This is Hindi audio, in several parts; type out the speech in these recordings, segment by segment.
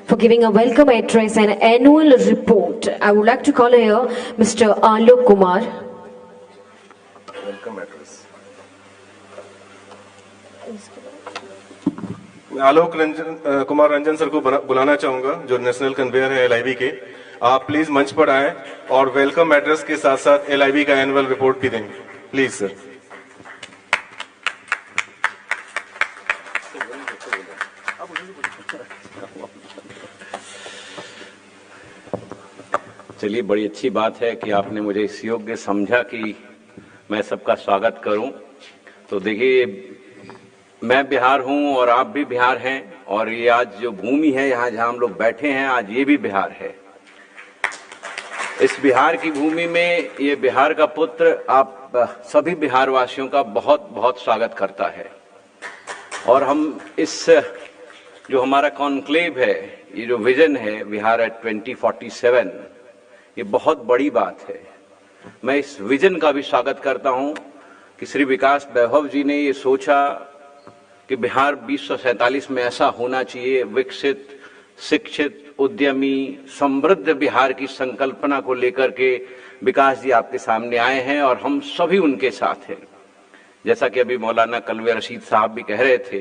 for giving a welcome address and annual report. I would like to call here Mr. Alok Kumar. Welcome address. मैं आलोक कुमार रंजन सर को बुलाना चाहूंगा, जो नेशनल कन्वेयर है LIB के। आप प्लीज मंच पर आए और वेलकम एड्रेस के साथ साथ LIB का एनुअल रिपोर्ट भी देंगे, प्लीज सर। चलिए, बड़ी अच्छी बात है कि आपने मुझे इस योग्य समझा कि मैं सबका स्वागत करूं। तो देखिए, मैं बिहार हूं और आप भी बिहार हैं, और ये आज जो भूमि है यहाँ जहाँ हम लोग बैठे हैं, आज ये भी बिहार है। इस बिहार की भूमि में ये बिहार का पुत्र आप सभी बिहार वासियों का बहुत बहुत स्वागत करता है। और हम इस जो हमारा कॉन्क्लेव है, ये जो विजन है बिहार एट 2047, ये बहुत बड़ी बात है। मैं इस विजन का भी स्वागत करता हूं कि श्री विकास वैभव जी ने ये सोचा कि बिहार 2047 में ऐसा होना चाहिए, विकसित, शिक्षित, उद्यमी, समृद्ध बिहार की संकल्पना को लेकर के विकास जी आपके सामने आए हैं और हम सभी उनके साथ हैं। जैसा कि अभी मौलाना कलवे रशीद साहब भी कह रहे थे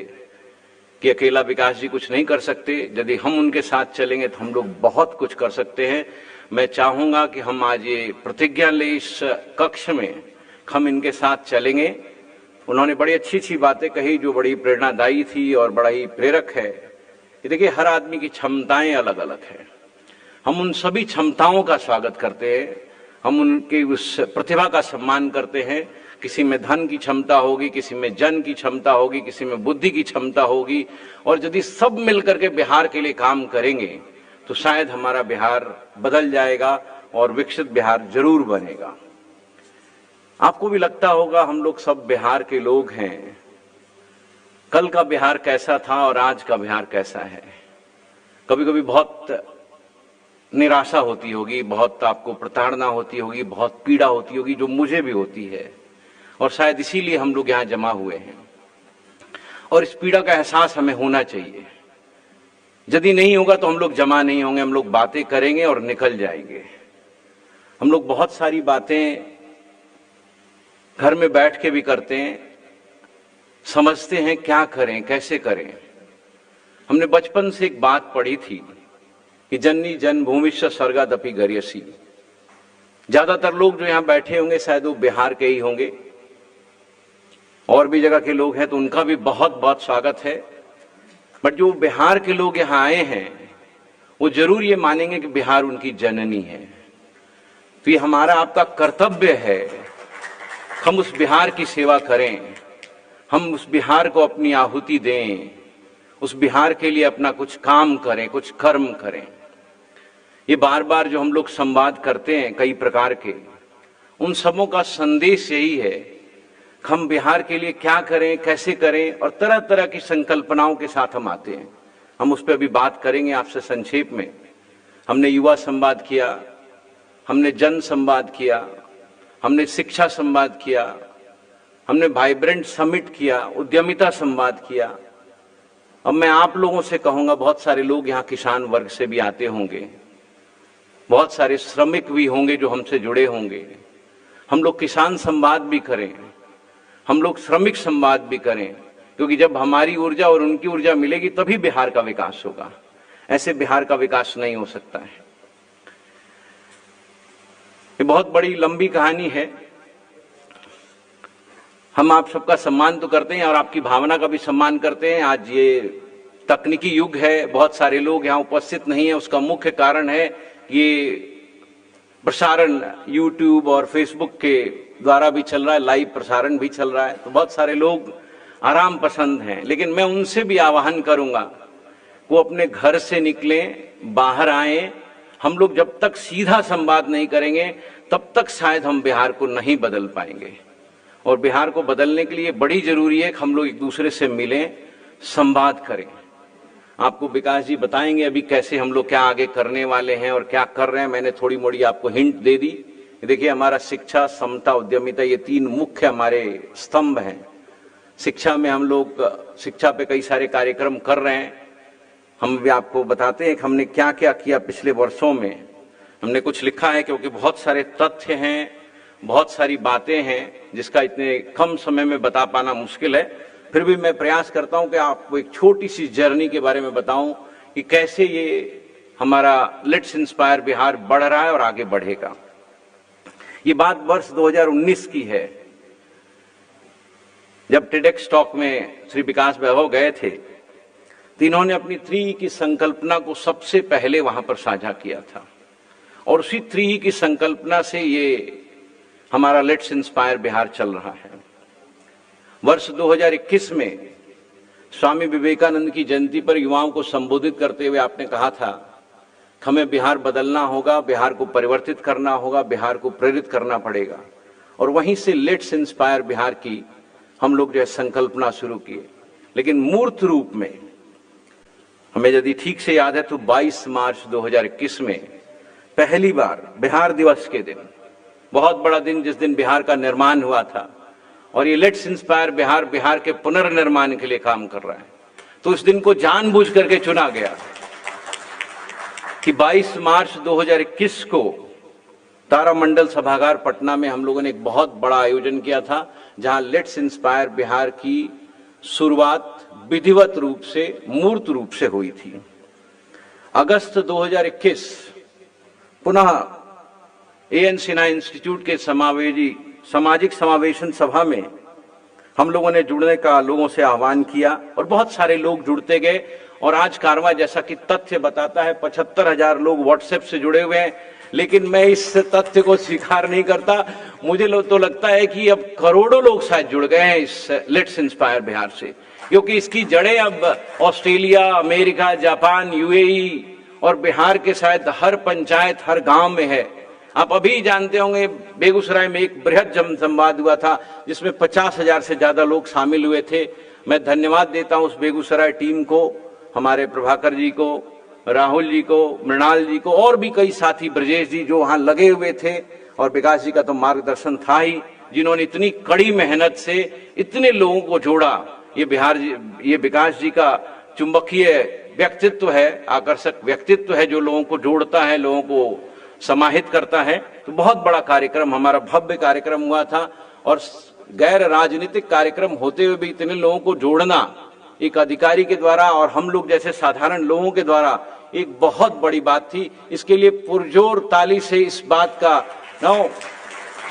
कि अकेला विकास जी कुछ नहीं कर सकते, यदि हम उनके साथ चलेंगे तो हम लोग बहुत कुछ कर सकते हैं। मैं चाहूंगा कि हम आज ये प्रतिज्ञा ले इस कक्ष में, हम इनके साथ चलेंगे। उन्होंने बड़ी अच्छी अच्छी बातें कही जो बड़ी प्रेरणादायी थी और बड़ा ही प्रेरक है। ये देखिए, हर आदमी की क्षमताएं अलग अलग है। हम उन सभी क्षमताओं का स्वागत करते हैं, हम उनकी उस प्रतिभा का सम्मान करते हैं। किसी में धन की क्षमता होगी, किसी में जन की क्षमता होगी, किसी में बुद्धि की क्षमता होगी, और यदि सब मिलकर के बिहार के लिए काम करेंगे तो शायद हमारा बिहार बदल जाएगा और विकसित बिहार जरूर बनेगा। आपको भी लगता होगा हम लोग सब बिहार के लोग हैं। कल का बिहार कैसा था और आज का बिहार कैसा है। कभी कभी बहुत निराशा होती होगी, बहुत आपको प्रताड़ना होती होगी, बहुत पीड़ा होती होगी, जो मुझे भी होती है, और शायद इसीलिए हम लोग यहाँ जमा हुए हैं। और इस पीड़ा का एहसास हमें होना चाहिए। यदि नहीं होगा तो हम लोग जमा नहीं होंगे, हम लोग बातें करेंगे और निकल जाएंगे। हम लोग बहुत सारी बातें घर में बैठ के भी करते हैं, समझते हैं क्या करें, कैसे करें। हमने बचपन से एक बात पढ़ी थी कि जननी जन्मभूमिश्च स्वर्गादपि गरीयसी। ज्यादातर लोग जो यहाँ बैठे होंगे शायद वो बिहार के ही होंगे, और भी जगह के लोग हैं तो उनका भी बहुत बहुत स्वागत है। बट जो बिहार के लोग यहाँ आए हैं वो जरूर ये मानेंगे कि बिहार उनकी जननी है। तो ये हमारा आपका कर्तव्य है, हम उस बिहार की सेवा करें, हम उस बिहार को अपनी आहुति दें, उस बिहार के लिए अपना कुछ काम करें, कुछ कर्म करें। ये बार बार जो हम लोग संवाद करते हैं कई प्रकार के, उन सबों का संदेश यही है, हम बिहार के लिए क्या करें, कैसे करें, और तरह तरह की संकल्पनाओं के साथ हम आते हैं। हम उस पर अभी बात करेंगे आपसे संक्षेप में। हमने युवा संवाद किया, हमने जन संवाद किया, हमने शिक्षा संवाद किया, हमने वाइब्रेंट समिट किया, उद्यमिता संवाद किया। अब मैं आप लोगों से कहूंगा, बहुत सारे लोग यहाँ किसान वर्ग से भी आते होंगे, बहुत सारे श्रमिक भी होंगे जो हमसे जुड़े होंगे। हम लोग किसान संवाद भी करें, हम लोग श्रमिक संवाद भी करें, क्योंकि जब हमारी ऊर्जा और उनकी ऊर्जा मिलेगी तभी बिहार का विकास होगा। ऐसे बिहार का विकास नहीं हो सकता है। ये बहुत बड़ी लंबी कहानी है। हम आप सबका सम्मान तो करते हैं और आपकी भावना का भी सम्मान करते हैं। आज ये तकनीकी युग है, बहुत सारे लोग यहाँ उपस्थित नहीं है। उसका मुख्य कारण है ये प्रसारण YouTube और Facebook के द्वारा भी चल रहा है, लाइव प्रसारण भी चल रहा है, तो बहुत सारे लोग आराम पसंद हैं। लेकिन मैं उनसे भी आह्वान करूंगा वो अपने घर से निकलें, बाहर आए। हम लोग जब तक सीधा संवाद नहीं करेंगे तब तक शायद हम बिहार को नहीं बदल पाएंगे। और बिहार को बदलने के लिए बड़ी जरूरी है कि हम लोग एक दूसरे से मिलें, संवाद करें। आपको विकास जी बताएंगे अभी कैसे हम लोग क्या आगे करने वाले हैं और क्या कर रहे हैं। मैंने थोड़ी मोड़ी आपको हिंट दे दी। देखिए, हमारा शिक्षा, समता, उद्यमिता, ये तीन मुख्य हमारे स्तंभ हैं। शिक्षा में हम लोग शिक्षा पे कई सारे कार्यक्रम कर रहे हैं। हम भी आपको बताते हैं कि हमने क्या क्या किया पिछले वर्षों में। हमने कुछ लिखा है क्योंकि बहुत सारे तथ्य हैं, बहुत सारी बातें हैं जिसका इतने कम समय में बता पाना मुश्किल है। फिर भी मैं प्रयास करता हूं कि आपको एक छोटी सी जर्नी के बारे में बताऊं कि कैसे ये हमारा लेट्स इंस्पायर बिहार बढ़ रहा है और आगे बढ़ेगा। ये बात वर्ष 2019 की है, जब टेडेक्स टॉक में श्री विकास वैभव गए थे तो इन्होंने अपनी 3E की संकल्पना को सबसे पहले वहां पर साझा किया था और उसी 3E की संकल्पना से ये हमारा लेट्स इंस्पायर बिहार चल रहा है। वर्ष 2021 में स्वामी विवेकानंद की जयंती पर युवाओं को संबोधित करते हुए आपने कहा था हमें बिहार बदलना होगा, बिहार को परिवर्तित करना होगा, बिहार को प्रेरित करना पड़ेगा। और वहीं से लेट्स इंस्पायर बिहार की हम लोग जो है संकल्पना शुरू किए। लेकिन मूर्त रूप में हमें यदि ठीक से याद है तो 22 मार्च 2021 में पहली बार बिहार दिवस के दिन, बहुत बड़ा दिन जिस दिन बिहार का निर्माण हुआ था और ये लेट्स इंस्पायर बिहार बिहार के पुनर्निर्माण के लिए काम कर रहा है, तो इस दिन को जानबूझ करके चुना गया कि 22 मार्च 2021 को तारामंडल सभागार पटना में हम लोगों ने एक बहुत बड़ा आयोजन किया था जहां लेट्स इंस्पायर बिहार की शुरुआत विधिवत रूप से, मूर्त रूप से हुई थी। अगस्त 2021 पुनः A.N. सिन्हा इंस्टीट्यूट के सामाजिक समावेशन सभा में हम लोगों ने जुड़ने का लोगों से आह्वान किया और बहुत सारे लोग जुड़ते गए और आज कारवां जैसा कि तथ्य बताता है 75,000 लोग व्हाट्सएप से जुड़े हुए हैं। लेकिन मैं इस तथ्य को स्वीकार नहीं करता, मुझे तो लगता है कि अब करोड़ों लोग शायद जुड़ गए हैं इस लेट्स इंस्पायर बिहार से, क्योंकि इसकी जड़ें अब ऑस्ट्रेलिया, अमेरिका, जापान, UAE और बिहार के शायद हर पंचायत, हर गांव में है। आप अभी जानते होंगे बेगूसराय में एक बृहद जन संवाद हुआ था जिसमें 50,000 से ज्यादा लोग शामिल हुए थे। मैं धन्यवाद देता हूं उस बेगूसराय टीम को, हमारे प्रभाकर जी को, राहुल जी को, मृणाल जी को और भी कई साथी, ब्रजेश जी जो वहां लगे हुए थे, और विकास जी का तो मार्गदर्शन था ही, जिन्होंने इतनी कड़ी मेहनत से इतने लोगों को जोड़ा। ये विकास जी का चुंबकीय व्यक्तित्व है, आकर्षक व्यक्तित्व है जो लोगों को जोड़ता है, लोगों को समाहित करता है। तो बहुत बड़ा कार्यक्रम, हमारा भव्य कार्यक्रम हुआ था और गैर राजनीतिक कार्यक्रम होते हुए भी इतने लोगों को जोड़ना एक अधिकारी के द्वारा और हम लोग जैसे साधारण लोगों के द्वारा एक बहुत बड़ी बात थी। इसके लिए पुरजोर ताली से इस बात का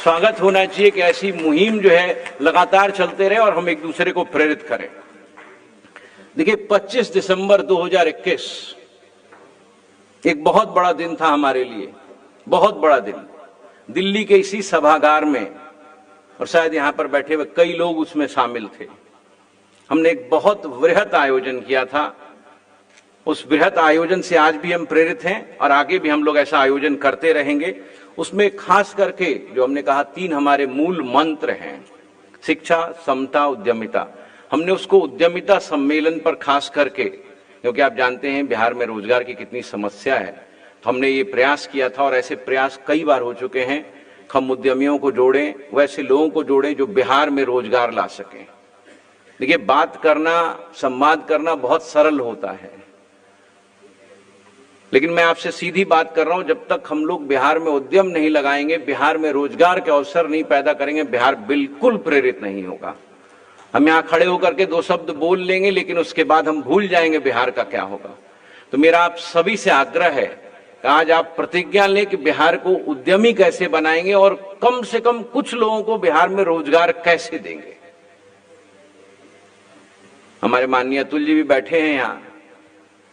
स्वागत होना चाहिए कि ऐसी मुहिम जो है लगातार चलते रहे और हम एक दूसरे को प्रेरित करें। देखिए 25 दिसंबर 2021 एक बहुत बड़ा दिन था हमारे लिए, बहुत बड़ा दिन। दिल्ली के इसी सभागार में, और शायद यहां पर बैठे हुए कई लोग उसमें शामिल थे, हमने एक बहुत वृहत आयोजन किया था। उस वृहत आयोजन से आज भी हम प्रेरित हैं और आगे भी हम लोग ऐसा आयोजन करते रहेंगे। उसमें खास करके जो हमने कहा 3 हमारे मूल मंत्र हैं, शिक्षा, समता, उद्यमिता। हमने उसको उद्यमिता सम्मेलन पर खास करके, क्योंकि आप जानते हैं बिहार में रोजगार की कितनी समस्या है, तो हमने ये प्रयास किया था और ऐसे प्रयास कई बार हो चुके हैं। हम उद्यमियों को जोड़ें, वैसे लोगों को जोड़ें जो बिहार में रोजगार ला सकें। देखिए बात करना, संवाद करना बहुत सरल होता है, लेकिन मैं आपसे सीधी बात कर रहा हूं, जब तक हम लोग बिहार में उद्यम नहीं लगाएंगे, बिहार में रोजगार के अवसर नहीं पैदा करेंगे, बिहार बिल्कुल प्रेरित नहीं होगा। हम यहां खड़े होकर के 2 शब्द बोल लेंगे लेकिन उसके बाद हम भूल जाएंगे बिहार का क्या होगा। तो मेरा आप सभी से आग्रह है कि आज आप प्रतिज्ञा लें कि बिहार को उद्यमी कैसे बनाएंगे और कम से कम कुछ लोगों को बिहार में रोजगार कैसे देंगे। हमारे माननीय अतुल जी भी बैठे हैं यहाँ,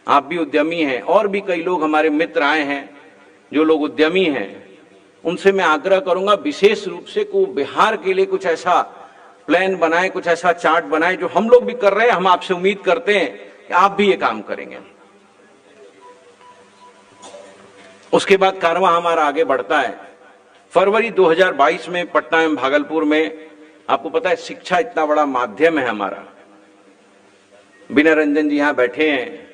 आप भी उद्यमी हैं, और भी कई लोग हमारे मित्र आए हैं जो लोग उद्यमी हैं। उनसे मैं आग्रह करूंगा विशेष रूप से को बिहार के लिए कुछ ऐसा प्लान बनाए, कुछ ऐसा चार्ट बनाए जो हम लोग भी कर रहे हैं। हम आपसे उम्मीद करते हैं कि आप भी ये काम करेंगे। उसके बाद कारवां हमारा आगे बढ़ता है। फरवरी 2022 में पटना एवं भागलपुर में, आपको पता है शिक्षा इतना बड़ा माध्यम है हमारा। विनय रंजन जी यहां बैठे हैं।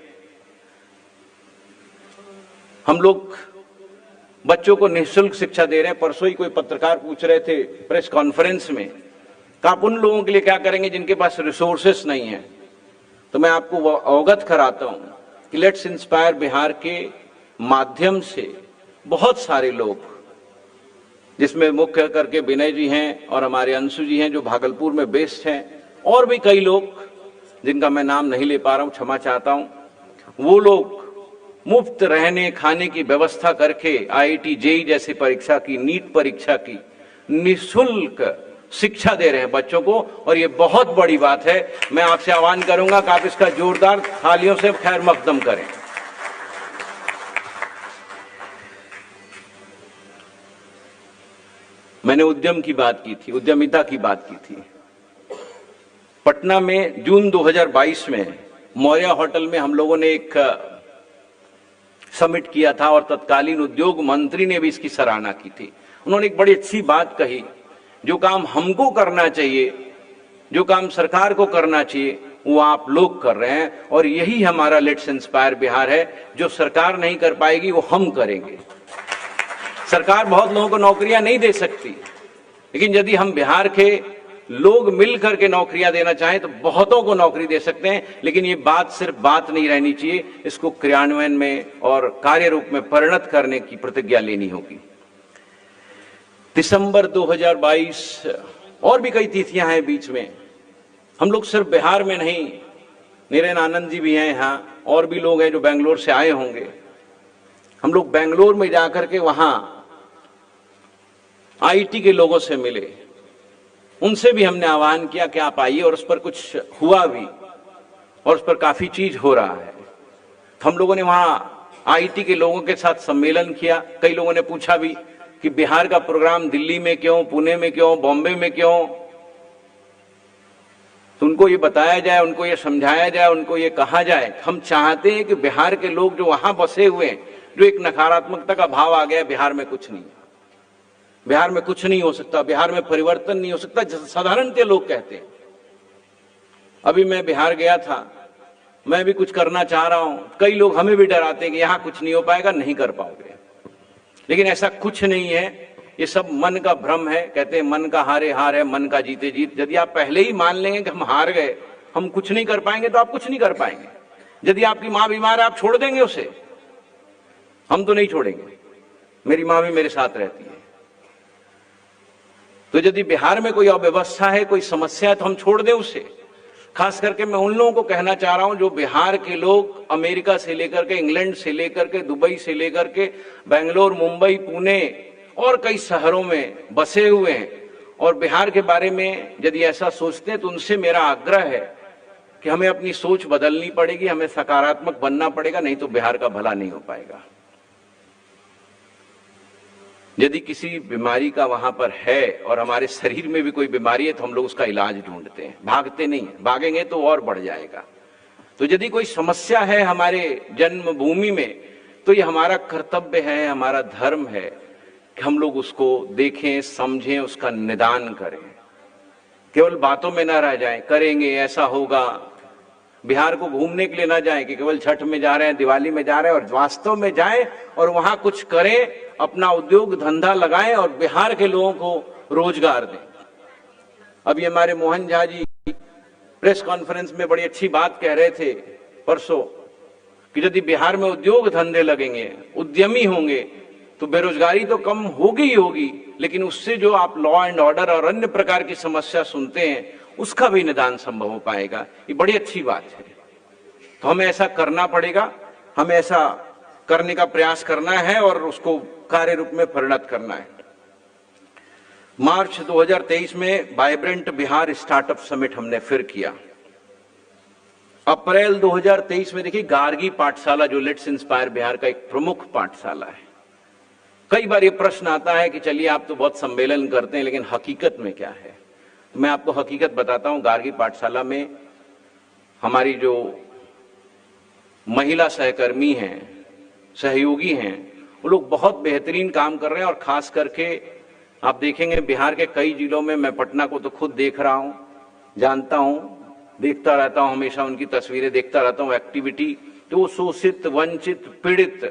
हम लोग बच्चों को निःशुल्क शिक्षा दे रहे हैं। परसों ही कोई पत्रकार पूछ रहे थे प्रेस कॉन्फ्रेंस में कि आप उन लोगों के लिए क्या करेंगे जिनके पास रिसोर्सेस नहीं है। तो मैं आपको अवगत कराता हूं कि लेट्स इंस्पायर बिहार के माध्यम से बहुत सारे लोग, जिसमें मुख्य करके विनय जी हैं और हमारे अंशु जी हैं जो भागलपुर में बेस्ड हैं, और भी कई लोग जिनका मैं नाम नहीं ले पा रहा हूं, क्षमा चाहता हूं, वो लोग मुफ्त रहने खाने की व्यवस्था करके आईआईटी जेईई जैसी परीक्षा की, नीट परीक्षा की निःशुल्क शिक्षा दे रहे हैं बच्चों को, और ये बहुत बड़ी बात है। मैं आपसे आह्वान करूंगा कि आप इसका जोरदार तालियों से खैर मकदम करें। मैंने उद्यम की बात की थी, उद्यमिता की बात की थी। पटना में जून 2022 में मौर्या होटल में हम लोगों ने एक समिट किया था और तत्कालीन उद्योग मंत्री ने भी इसकी सराहना की थी। उन्होंने एक बड़ी अच्छी बात कही, जो काम हमको करना चाहिए, जो काम सरकार को करना चाहिए, वो आप लोग कर रहे हैं, और यही हमारा लेट्स इंस्पायर बिहार है। जो सरकार नहीं कर पाएगी वो हम करेंगे। सरकार बहुत लोगों को नौकरियां नहीं दे सकती, लेकिन यदि हम बिहार के लोग मिलकर के नौकरियां देना चाहें तो बहुतों को नौकरी दे सकते हैं। लेकिन ये बात सिर्फ बात नहीं रहनी चाहिए, इसको क्रियान्वयन में और कार्य रूप में परिणत करने की प्रतिज्ञा लेनी होगी। दिसंबर 2022 और भी कई तिथियां हैं बीच में। हम लोग सिर्फ बिहार में नहीं, नीरेन आनंद जी भी हैं यहाँ, और भी लोग हैं जो बेंगलोर से आए होंगे। हम लोग बेंगलोर में जाकर के वहां आईटी के लोगों से मिले, उनसे भी हमने आह्वान किया कि आप आइए, और उस पर कुछ हुआ भी, और उस पर काफी चीज हो रहा है। तो हम लोगों ने वहां आईटी के लोगों के साथ सम्मेलन किया। कई लोगों ने पूछा भी कि बिहार का प्रोग्राम दिल्ली में क्यों, पुणे में क्यों, बॉम्बे में क्यों। तो उनको ये बताया जाए, उनको ये समझाया जाए, उनको ये कहा जाए, हम चाहते हैं कि बिहार के लोग जो वहां बसे हुए हैं, जो एक नकारात्मकता का भाव आ गया, बिहार में कुछ नहीं, बिहार में कुछ नहीं हो सकता, बिहार में परिवर्तन नहीं हो सकता, जैसे साधारणतः लोग कहते हैं। अभी मैं बिहार गया था, मैं भी कुछ करना चाह रहा हूं, कई लोग हमें भी डराते हैं कि यहां कुछ नहीं हो पाएगा, नहीं कर पाओगे। लेकिन ऐसा कुछ नहीं है, ये सब मन का भ्रम है। कहते हैं मन का हारे हार है, मन का जीते जीत। यदि आप पहले ही मान लेंगे कि हम हार गए, हम कुछ नहीं कर पाएंगे, तो आप कुछ नहीं कर पाएंगे। यदि आपकी मां बीमार है, आप छोड़ देंगे उसे? हम तो नहीं छोड़ेंगे, मेरी मां भी मेरे साथ रहती है। तो यदि बिहार में कोई अव्यवस्था है, कोई समस्या है, तो हम छोड़ दें उसे। खास करके मैं उन लोगों को कहना चाह रहा हूं जो बिहार के लोग अमेरिका से लेकर के, इंग्लैंड से लेकर के, दुबई से लेकर के, बेंगलोर, मुंबई, पुणे और कई शहरों में बसे हुए हैं, और बिहार के बारे में यदि ऐसा सोचते हैं, तो उनसे मेरा आग्रह है कि हमें अपनी सोच बदलनी पड़ेगी, हमें सकारात्मक बनना पड़ेगा, नहीं तो बिहार का भला नहीं हो पाएगा। यदि किसी बीमारी का वहां पर है और हमारे शरीर में भी कोई बीमारी है, तो हम लोग उसका इलाज ढूंढते हैं, भागते नहीं। भागेंगे तो और बढ़ जाएगा। तो यदि कोई समस्या है हमारे जन्मभूमि में, तो ये हमारा कर्तव्य है, हमारा धर्म है कि हम लोग उसको देखें, समझें, उसका निदान करें। केवल बातों में ना रह जाएं, करेंगे ऐसा होगा। बिहार को घूमने के लिए ना जाएं कि केवल छठ में जा रहे हैं, दिवाली में जा रहे हैं, और वास्तव में जाएं और वहां कुछ करें, अपना उद्योग धंधा लगाएं और बिहार के लोगों को रोजगार दें। अभी हमारे मोहन झा जी प्रेस कॉन्फ्रेंस में बड़ी अच्छी बात कह रहे थे परसों कि यदि बिहार में उद्योग धंधे लगेंगे, उद्यमी होंगे, तो बेरोजगारी तो कम होगी ही होगी, लेकिन उससे जो आप लॉ एंड ऑर्डर और अन्य प्रकार की समस्या सुनते हैं, उसका भी निदान संभव हो पाएगा। ये बड़ी अच्छी बात है। तो हमें ऐसा करना पड़ेगा, हमें ऐसा करने का प्रयास करना है और उसको कार्य रूप में परिणत करना है। मार्च 2023 में वाइब्रेंट बिहार स्टार्टअप समिट हमने फिर किया। अप्रैल 2023 में देखिए गार्गी पाठशाला, जो लेट्स इंस्पायर बिहार का एक प्रमुख पाठशाला है। कई बार ये प्रश्न आता है कि चलिए आप तो बहुत सम्मेलन करते हैं, लेकिन हकीकत में क्या है? मैं आपको हकीकत बताता हूं। गार्गी पाठशाला में हमारी जो महिला सहकर्मी हैं, सहयोगी हैं, वो लोग बहुत बेहतरीन काम कर रहे हैं। और खास करके आप देखेंगे बिहार के कई जिलों में, मैं पटना को तो खुद देख रहा हूं, जानता हूं, देखता रहता हूं, हमेशा उनकी तस्वीरें देखता रहता हूं, एक्टिविटी। तो शोषित, वंचित, पीड़ित,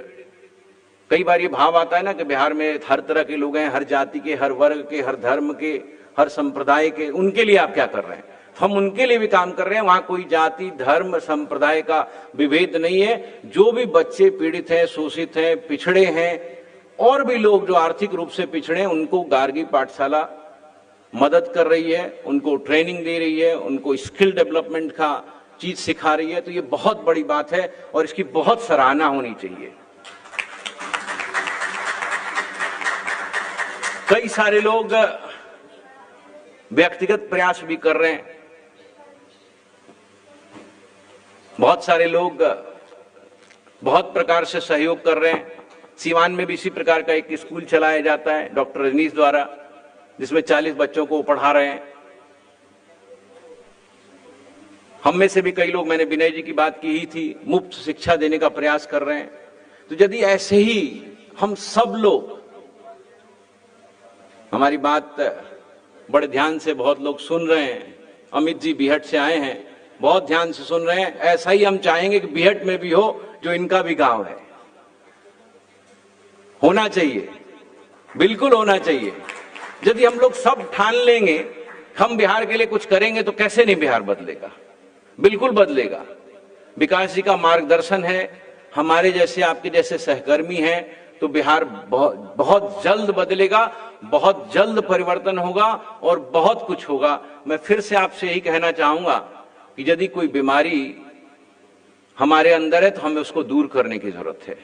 कई बार ये भाव आता है ना कि बिहार में हर तरह के लोग हैं, हर जाति के, हर वर्ग के, हर धर्म के, हर संप्रदाय के, उनके लिए आप क्या कर रहे हैं? हम उनके लिए भी काम कर रहे हैं। वहां कोई जाति, धर्म, संप्रदाय का विभेद नहीं है। जो भी बच्चे पीड़ित हैं, शोषित हैं, पिछड़े हैं, और भी लोग जो आर्थिक रूप से पिछड़े हैं, उनको गार्गी पाठशाला मदद कर रही है, उनको ट्रेनिंग दे रही है, उनको स्किल डेवलपमेंट का चीज सिखा रही है। तो ये बहुत बड़ी बात है और इसकी बहुत सराहना होनी चाहिए। कई सारे लोग व्यक्तिगत प्रयास भी कर रहे हैं। बहुत सारे लोग बहुत प्रकार से सहयोग कर रहे हैं। सीवान में भी इसी प्रकार का एक स्कूल चलाया जाता है डॉक्टर रजनीश द्वारा, जिसमें 40 बच्चों को पढ़ा रहे हैं। हम में से भी कई लोग, मैंने विनय जी की बात की ही थी, मुफ्त शिक्षा देने का प्रयास कर रहे हैं। तो यदि ऐसे ही हम सब लोग, हमारी बात बड़े ध्यान से बहुत लोग सुन रहे हैं, अमित जी बीहट से आए हैं, बहुत ध्यान से सुन रहे हैं, ऐसा ही हम चाहेंगे कि बीहट में भी हो जो इनका भी गांव है। होना चाहिए, बिल्कुल होना चाहिए। यदि हम लोग सब ठान लेंगे हम बिहार के लिए कुछ करेंगे तो कैसे नहीं बिहार बदलेगा, बिल्कुल बदलेगा। विकास जी का मार्गदर्शन है, हमारे जैसे आपके जैसे सहकर्मी हैं, तो बिहार बहुत जल्द बदलेगा, बहुत जल्द परिवर्तन होगा और बहुत कुछ होगा। मैं फिर से आपसे यही कहना चाहूंगा कि यदि कोई बीमारी हमारे अंदर है तो हमें उसको दूर करने की जरूरत है,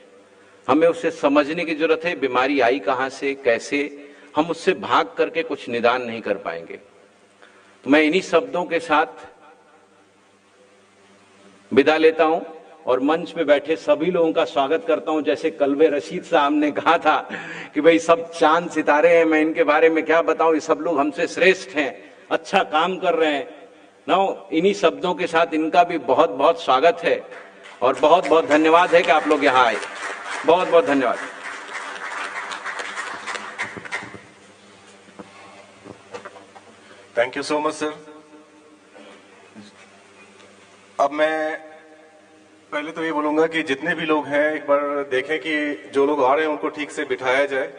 हमें उससे समझने की जरूरत है। बीमारी आई कहां से, कैसे, हम उससे भाग करके कुछ निदान नहीं कर पाएंगे। तो मैं इन्हीं शब्दों के साथ विदा लेता हूं और मंच पे बैठे सभी लोगों का स्वागत करता हूं। जैसे कल्बे रशीद साहब ने कहा था कि भाई सब चांद सितारे हैं, मैं इनके बारे में क्या बताऊं, ये सब लोग हमसे श्रेष्ठ हैं, अच्छा काम कर रहे हैं। इन्हीं शब्दों के साथ इनका भी बहुत बहुत स्वागत है और बहुत बहुत धन्यवाद है कि आप लोग यहाँ आए। बहुत बहुत धन्यवाद। Thank you so much sir. अब मैं पहले तो ये बोलूंगा कि जितने भी लोग हैं एक बार देखें कि जो लोग आ रहे हैं उनको ठीक से बिठाया जाए,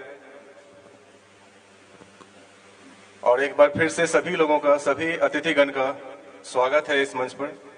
और एक बार फिर से सभी लोगों का, सभी अतिथिगण का स्वागत है इस मंच पर।